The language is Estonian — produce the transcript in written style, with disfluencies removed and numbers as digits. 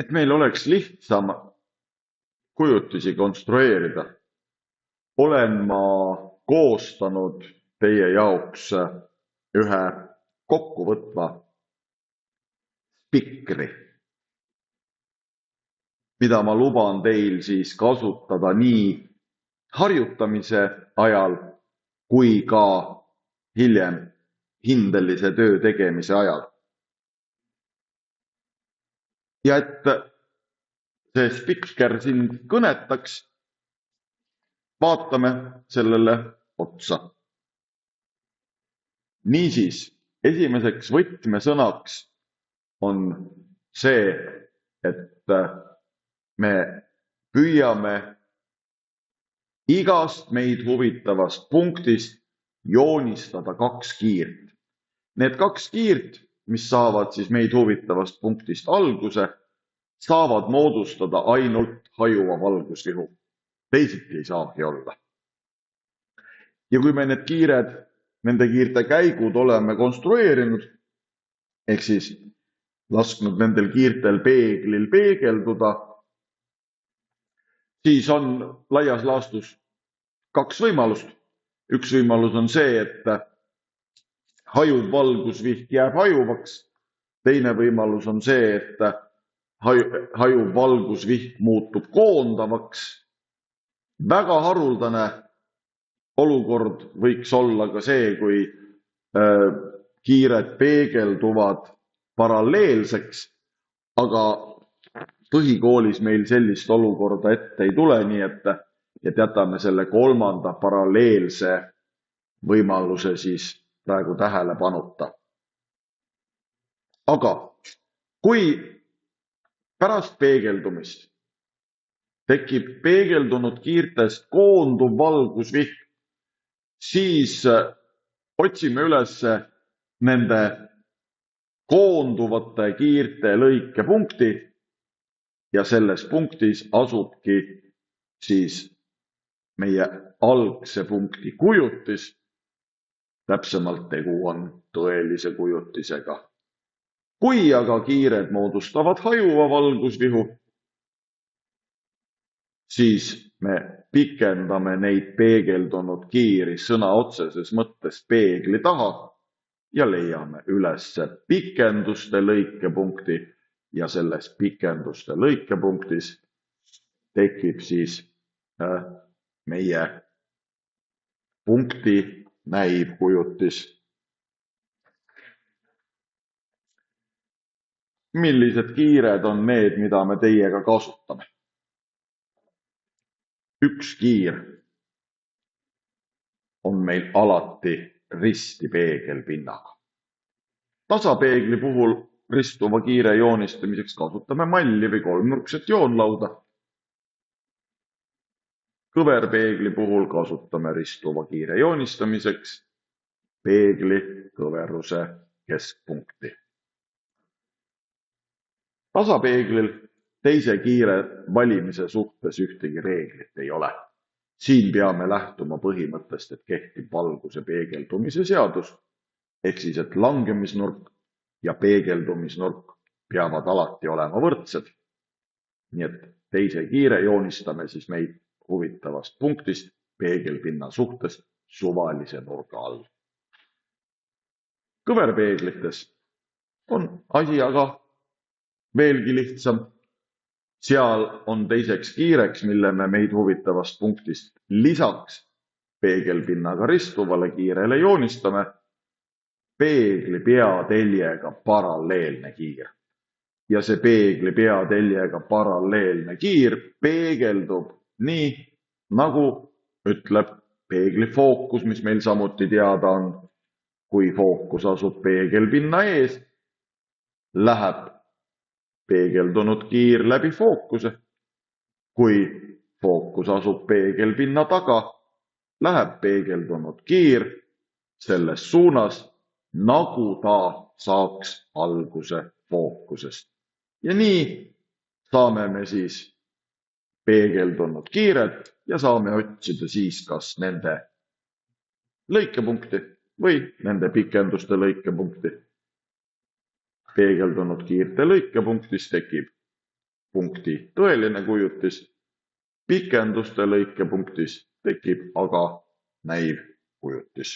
Et meil oleks lihtsam kujutisi konstrueerida, olen ma koostanud teie jaoks ühe kokkuvõtva spikri, mida ma luban teil siis kasutada nii harjutamise ajal kui ka hiljem hindelise töö tegemise ajal. Ja et see spikker sind kõnetaks, vaatame sellele otsa. Niisiis, esimeseks võtmesõnaks on see, et me püüame igast meid huvitavast punktist joonistada 2 kiirt. Need 2 kiirt, mis saavad siis meid huvitavast punktist alguse, saavad moodustada ainult hajuva valgusvihu. Teisiti ei saagi olla. Ja kui me need kiired, nende kiirte käigud oleme konstrueerinud, ehk siis lasknud nendel kiirtel peeglil peegelduda, siis on laias laastus 2 võimalust. Üks võimalus on see, et hajuv valgusvihk jääb hajuvaks. Teine võimalus on see, et hajuv valgusvihk muutub koondavaks. Väga haruldane olukord võiks olla ka see, kui kiired peegelduvad paralleelseks, aga põhikoolis meil sellist olukorda ette ei tule, nii et jätame selle 3. paralleelse võimaluse siis praegu tähelepanuta. Aga kui pärast peegeldumist tekib peegeldunud kiirtest koonduv valgusvihk, siis otsime üles nende koonduvate kiirte lõikepunkti ja selles punktis asubki siis meie algse punkti kujutis. Täpsemalt tegu on tõelise kujutisega. Kui aga kiired moodustavad hajuva valgusvihu, siis me pikendame neid peegeldunud kiiri sõna otseses mõttes peegli taha ja leiame üles pikenduste lõikepunkti ja selles pikenduste lõikepunktis tekib siis meie punkti näivkujutis. Millised kiired on need, mida me teiega kasutame? Üks kiir on meil alati risti peegelpinnaga. Tasapeegli puhul ristuva kiire joonistamiseks kasutame malli või kolmnurkset joonlauda. Kõverpeegli puhul kasutame ristuva kiire joonistamiseks peegli kõveruse keskpunkti. Tasapeeglil teise kiire valimise suhtes ühtegi reeglit ei ole. Siin peame lähtuma põhimõttest, et kehtib valguse peegeldumise seadus, ehk siis, et langemisnurk ja peegeldumisnurk peavad alati olema võrdsed. Nii et teise kiire joonistame siis meid huvitavast punktist peegelpinna suhtes suvalise nurga all. Kõverpeeglites on asi aga veelgi lihtsam. Seal on teiseks kiireks, mille me meid huvitavast punktist lisaks peegelpinnaga ristuvale kiirele joonistame, peegli peateljega paralleelne kiir. Ja see peegli peateljega paralleelne kiir peegeldub nii, nagu ütleb peegli fookus, mis meil samuti teada on. Kui fookus asub peegelpinna ees, läheb peegeldunud kiir läbi fookuse. Kui fookus asub peegelpinna taga, läheb peegeldunud kiir selles suunas, nagu ta saaks alguse fookusest. Ja nii saame me siis peegeldunud kiiret ja saame otsida siis kas nende lõikepunkti või nende pikenduste lõikepunkti. Peegeldunud kiirte lõikepunktis tekib punkti tõeline kujutis. Pikenduste lõikepunktis tekib aga näivkujutis.